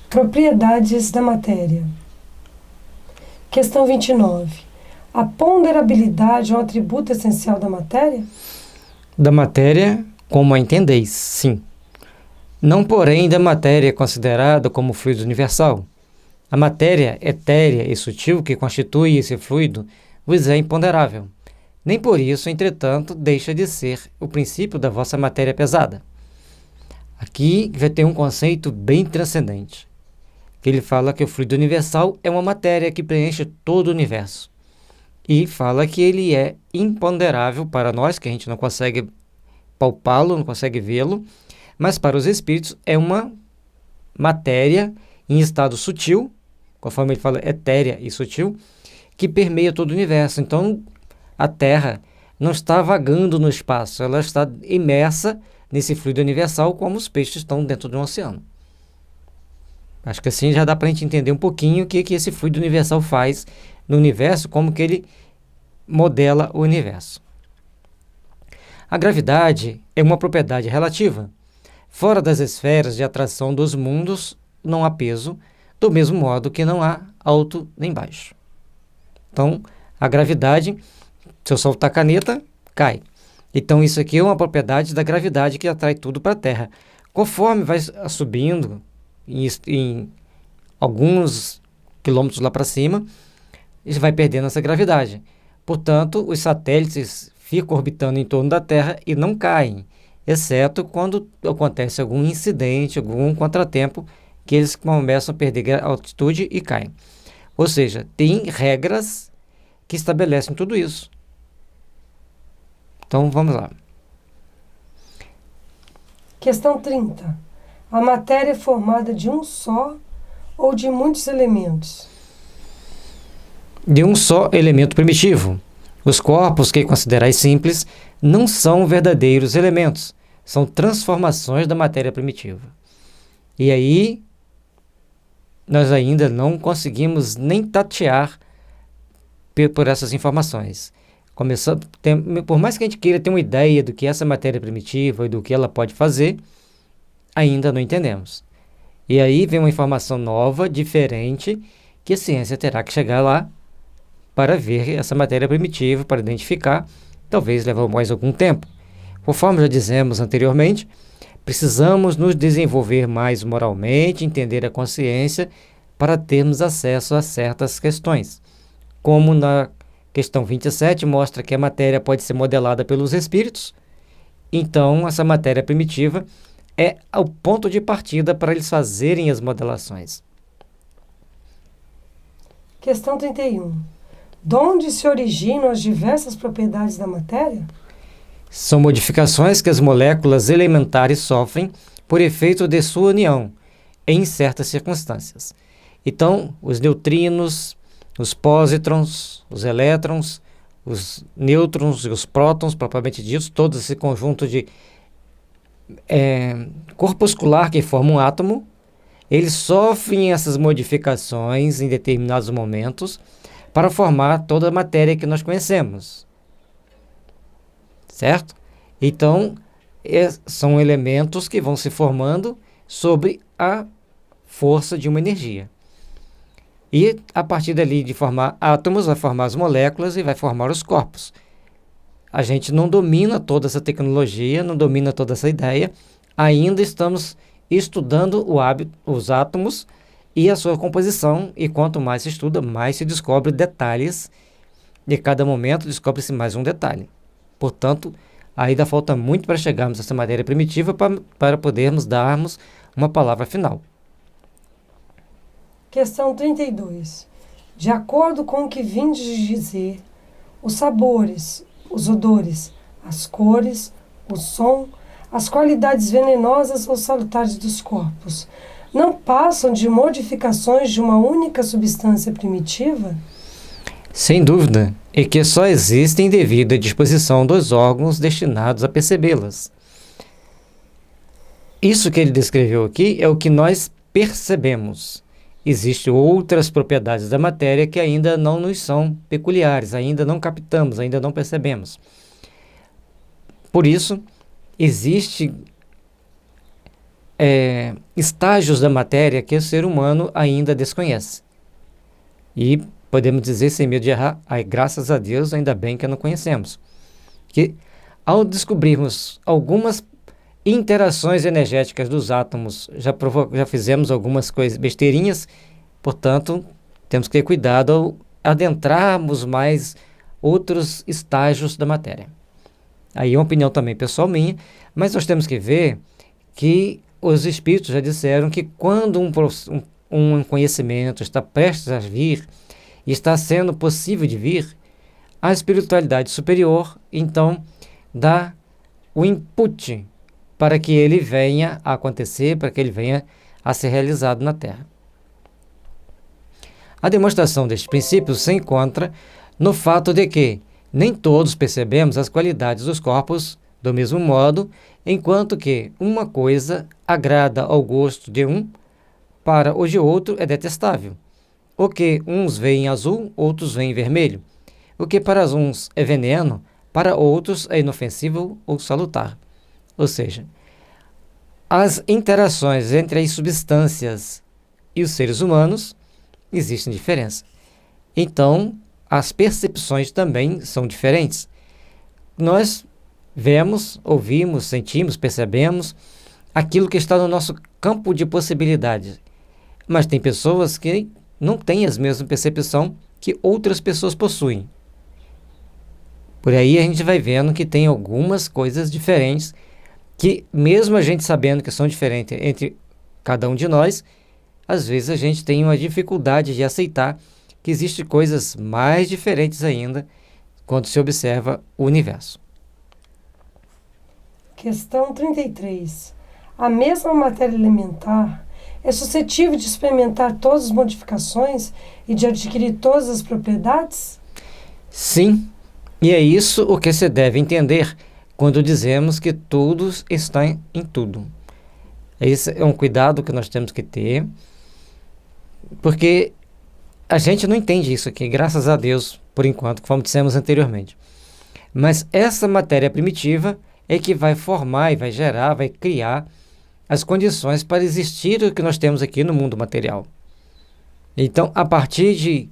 Propriedades da matéria. Questão 29. A ponderabilidade é um atributo essencial da matéria? Da matéria, como a entendeis, sim. Não, porém, da matéria considerada como fluido universal. A matéria etérea e sutil que constitui esse fluido vos é imponderável. Nem por isso, entretanto, deixa de ser o princípio da vossa matéria pesada. Aqui vai ter um conceito bem transcendente. Ele fala que o fluido universal é uma matéria que preenche todo o universo. E fala que ele é imponderável para nós, que a gente não consegue palpá-lo, não consegue vê-lo, mas para os espíritos é uma matéria em estado sutil, conforme ele fala, etérea e sutil, que permeia todo o universo. Então, a Terra não está vagando no espaço, ela está imersa nesse fluido universal, como os peixes estão dentro de um oceano. Acho que assim já dá para a gente entender um pouquinho o que esse fluido universal faz no universo, como que ele modela o universo. A gravidade é uma propriedade relativa. Fora das esferas de atração dos mundos, não há peso, do mesmo modo que não há alto nem baixo. Então, a gravidade, se eu soltar a caneta, cai. Então, isso aqui é uma propriedade da gravidade que atrai tudo para a Terra. Conforme vai subindo em alguns quilômetros lá para cima, ele vai perdendo essa gravidade. Portanto, os satélites ficam orbitando em torno da Terra e não caem, exceto quando acontece algum incidente, algum contratempo, que eles começam a perder altitude e caem. Ou seja, tem regras que estabelecem tudo isso. Então, vamos lá. Questão 30. A matéria é formada de um só ou de muitos elementos? De um só elemento primitivo. Os corpos que considerais simples não são verdadeiros elementos, são transformações da matéria primitiva. E aí, nós ainda não conseguimos nem tatear por essas informações. Por mais que a gente queira ter uma ideia do que essa matéria primitiva e do que ela pode fazer, ainda não entendemos. E aí vem uma informação nova, diferente, que a ciência terá que chegar lá para ver essa matéria primitiva, para identificar, talvez leve mais algum tempo. Conforme já dizemos anteriormente, precisamos nos desenvolver mais moralmente, entender a consciência, para termos acesso a certas questões. Como na questão 27 mostra que a matéria pode ser modelada pelos espíritos, então essa matéria primitiva é o ponto de partida para eles fazerem as modelações. Questão 31. De onde se originam as diversas propriedades da matéria? São modificações que as moléculas elementares sofrem por efeito de sua união, em certas circunstâncias. Então, os neutrinos, os pósitrons, os elétrons, os nêutrons e os prótons, propriamente ditos, todo esse conjunto de corpuscular que forma um átomo, eles sofrem essas modificações em determinados momentos para formar toda a matéria que nós conhecemos. Certo? Então, são elementos que vão se formando sob a força de uma energia. E, a partir dali de formar átomos, vai formar as moléculas e vai formar os corpos. A gente não domina toda essa tecnologia, não domina toda essa ideia. Ainda estamos estudando os átomos e a sua composição. E quanto mais se estuda, mais se descobre detalhes. De cada momento, descobre-se mais um detalhe. Portanto, ainda falta muito para chegarmos a essa matéria primitiva para podermos darmos uma palavra final. Questão 32. De acordo com o que vindes dizer, os sabores, os odores, as cores, o som, as qualidades venenosas ou salutares dos corpos, não passam de modificações de uma única substância primitiva? Sem dúvida, e que só existem devido à disposição dos órgãos destinados a percebê-las. Isso que ele descreveu aqui é o que nós percebemos. Existem outras propriedades da matéria que ainda não nos são peculiares, ainda não captamos, ainda não percebemos. Por isso, existe estágios da matéria que o ser humano ainda desconhece. E podemos dizer, sem medo de errar, graças a Deus, ainda bem que não conhecemos. Que ao descobrirmos algumas interações energéticas dos átomos, já fizemos algumas coisas besteirinhas, portanto, temos que ter cuidado ao adentrarmos mais outros estágios da matéria. Aí é uma opinião também pessoal minha, mas nós temos que ver que os espíritos já disseram que quando um conhecimento está prestes a vir, e está sendo possível de vir, a espiritualidade superior, então, dá o input para que ele venha a acontecer, para que ele venha a ser realizado na Terra. A demonstração deste princípio se encontra no fato de que nem todos percebemos as qualidades dos corpos do mesmo modo, enquanto que uma coisa agrada ao gosto de um, para o de outro é detestável. O que uns veem azul, outros veem vermelho. O que para uns é veneno, para outros é inofensivo ou salutar. Ou seja, as interações entre as substâncias e os seres humanos existem diferença. Então, as percepções também são diferentes. Nós vemos, ouvimos, sentimos, percebemos aquilo que está no nosso campo de possibilidades. Mas tem pessoas que não têm a mesma percepção que outras pessoas possuem. Por aí a gente vai vendo que tem algumas coisas diferentes que, mesmo a gente sabendo que são diferentes entre cada um de nós, às vezes a gente tem uma dificuldade de aceitar que existem coisas mais diferentes ainda quando se observa o universo. Questão 33. A mesma matéria elementar é suscetível de experimentar todas as modificações e de adquirir todas as propriedades? Sim, e é isso o que se deve entender quando dizemos que tudo está em tudo. Esse é um cuidado que nós temos que ter, porque a gente não entende isso aqui, graças a Deus, por enquanto, como dissemos anteriormente. Mas essa matéria primitiva é que vai formar e vai gerar, vai criar as condições para existir o que nós temos aqui no mundo material. Então, a partir de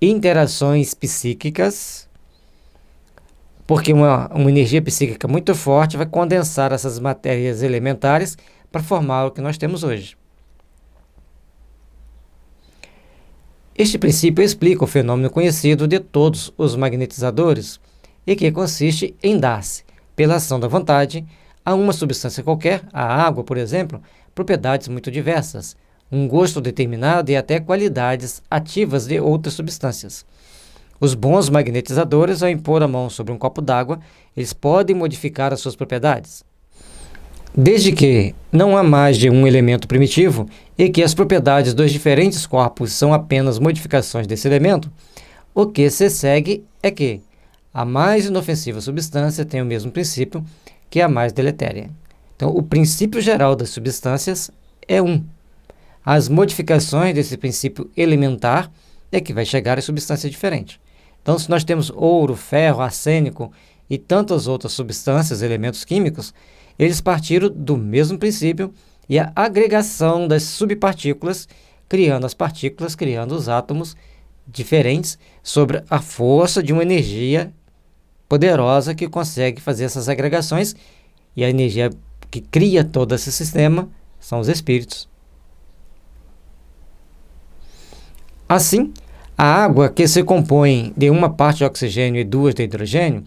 interações psíquicas, porque uma energia psíquica muito forte vai condensar essas matérias elementares para formar o que nós temos hoje. Este princípio explica o fenômeno conhecido de todos os magnetizadores e que consiste em dar-se, pela ação da vontade, a uma substância qualquer, a água, por exemplo, propriedades muito diversas, um gosto determinado e até qualidades ativas de outras substâncias. Os bons magnetizadores, ao impor a mão sobre um copo d'água, eles podem modificar as suas propriedades. Desde que não há mais de um elemento primitivo e que as propriedades dos diferentes corpos são apenas modificações desse elemento, o que se segue é que a mais inofensiva substância tem o mesmo princípio que a mais deletéria. Então, o princípio geral das substâncias é um. As modificações desse princípio elementar é que vai chegar a substância diferente. Então, se nós temos ouro, ferro, arsênico e tantas outras substâncias, elementos químicos, eles partiram do mesmo princípio e a agregação das subpartículas, criando as partículas, criando os átomos diferentes sobre a força de uma energia poderosa que consegue fazer essas agregações, e a energia que cria todo esse sistema são os espíritos. Assim, a água, que se compõe de uma parte de oxigênio e duas de hidrogênio,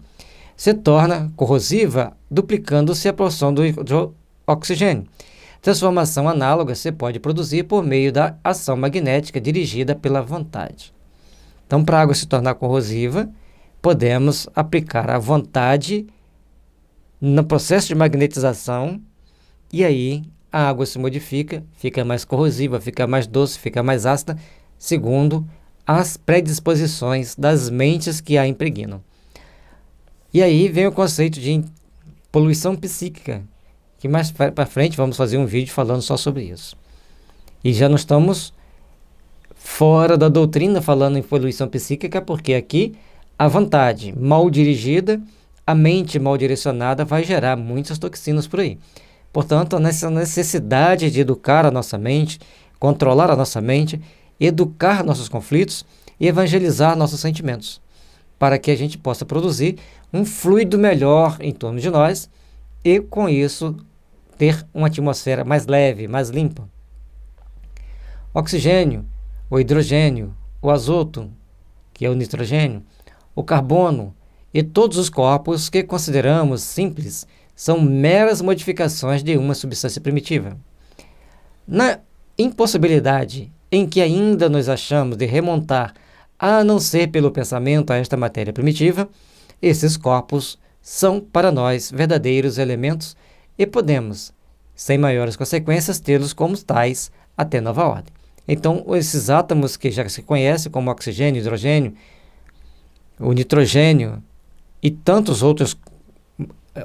se torna corrosiva, duplicando-se a porção do oxigênio. Transformação análoga se pode produzir por meio da ação magnética dirigida pela vontade. Então, para a água se tornar corrosiva, podemos aplicar a vontade no processo de magnetização e aí a água se modifica, fica mais corrosiva, fica mais doce, fica mais ácida, segundo as predisposições das mentes que a impregnam. E aí vem o conceito de poluição psíquica, que mais para frente vamos fazer um vídeo falando só sobre isso. E já não estamos fora da doutrina falando em poluição psíquica, porque aqui a vontade mal dirigida, a mente mal direcionada vai gerar muitas toxinas por aí. Portanto, nessa necessidade de educar a nossa mente, controlar a nossa mente, educar nossos conflitos e evangelizar nossos sentimentos, para que a gente possa produzir um fluido melhor em torno de nós e, com isso, ter uma atmosfera mais leve, mais limpa. O oxigênio, o hidrogênio, o azoto, que é o nitrogênio, o carbono e todos os corpos que consideramos simples são meras modificações de uma substância primitiva. Na impossibilidade em que ainda nos achamos de remontar, a não ser pelo pensamento, a esta matéria primitiva, esses corpos são para nós verdadeiros elementos e podemos, sem maiores consequências, tê-los como tais até nova ordem. Então, esses átomos que já se conhecem como oxigênio, hidrogênio, o nitrogênio e tantos outros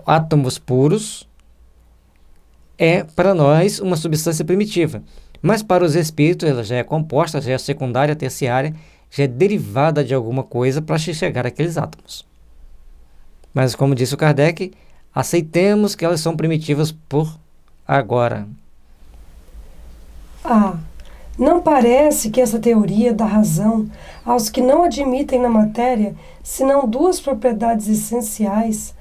átomos puros, é para nós uma substância primitiva. Mas para os espíritos ela já é composta, já é secundária, terciária, já é derivada de alguma coisa para chegar àqueles átomos. Mas como disse o Kardec, aceitemos que elas são primitivas por agora. Não parece que essa teoria dá razão aos que não admitem na matéria senão duas propriedades essenciais,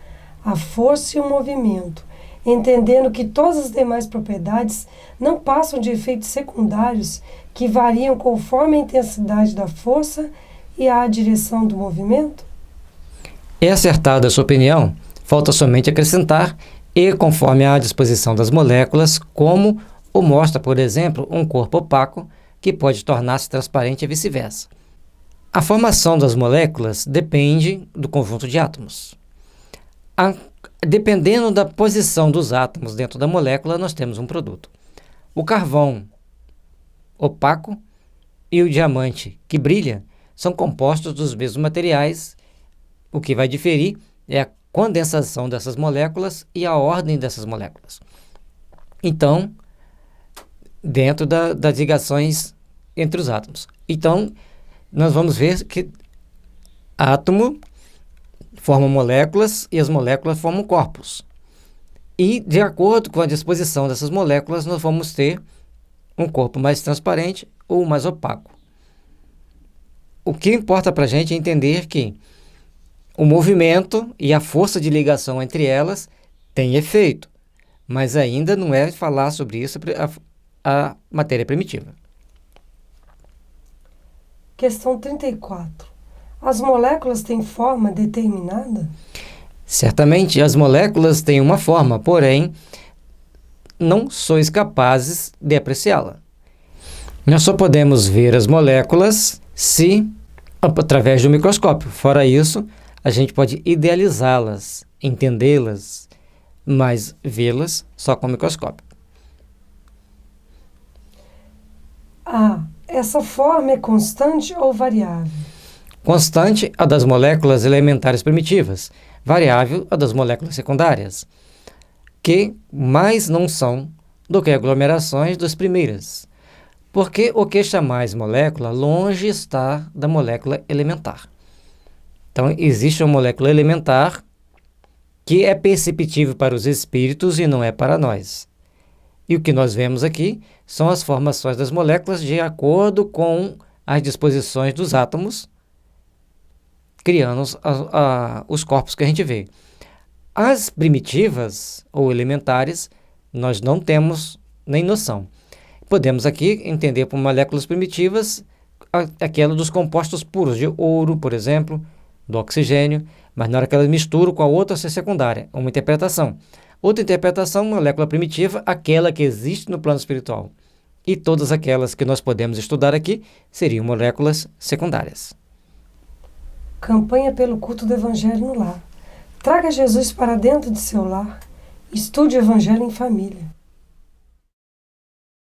a força e o movimento, entendendo que todas as demais propriedades não passam de efeitos secundários que variam conforme a intensidade da força e a direção do movimento? É acertada a sua opinião, falta somente acrescentar, e conforme a disposição das moléculas, como o mostra, por exemplo, um corpo opaco que pode tornar-se transparente e vice-versa. A formação das moléculas depende do conjunto de átomos. Dependendo da posição dos átomos dentro da molécula, nós temos um produto. O carvão opaco e o diamante que brilha são compostos dos mesmos materiais. O que vai diferir é a condensação dessas moléculas e a ordem dessas moléculas. Então, dentro das ligações entre os átomos. Então, nós vamos ver que átomo forma moléculas e as moléculas formam corpos. E, de acordo com a disposição dessas moléculas, nós vamos ter um corpo mais transparente ou mais opaco. O que importa para a gente é entender que o movimento e a força de ligação entre elas tem efeito, mas ainda não é falar sobre isso a matéria primitiva. Questão 34. As moléculas têm forma determinada? Certamente as moléculas têm uma forma, porém, não sois capazes de apreciá-la. Nós só podemos ver as moléculas através do microscópio. Fora isso, a gente pode idealizá-las, entendê-las, mas vê-las só com o microscópio. Essa forma é constante ou variável? Constante a das moléculas elementares primitivas, variável a das moléculas secundárias, que mais não são do que aglomerações das primeiras, porque o que chamais molécula longe está da molécula elementar. Então, existe uma molécula elementar que é perceptível para os espíritos e não é para nós. E o que nós vemos aqui são as formações das moléculas de acordo com as disposições dos átomos, criando os corpos que a gente vê. As primitivas ou elementares, nós não temos nem noção. Podemos aqui entender por moléculas primitivas aquela dos compostos puros, de ouro, por exemplo, do oxigênio, mas na hora que elas misturam com a outra secundária, uma interpretação. Outra interpretação, molécula primitiva, aquela que existe no plano espiritual. E todas aquelas que nós podemos estudar aqui seriam moléculas secundárias. Campanha pelo culto do Evangelho no lar. Traga Jesus para dentro de seu lar. Estude o Evangelho em família.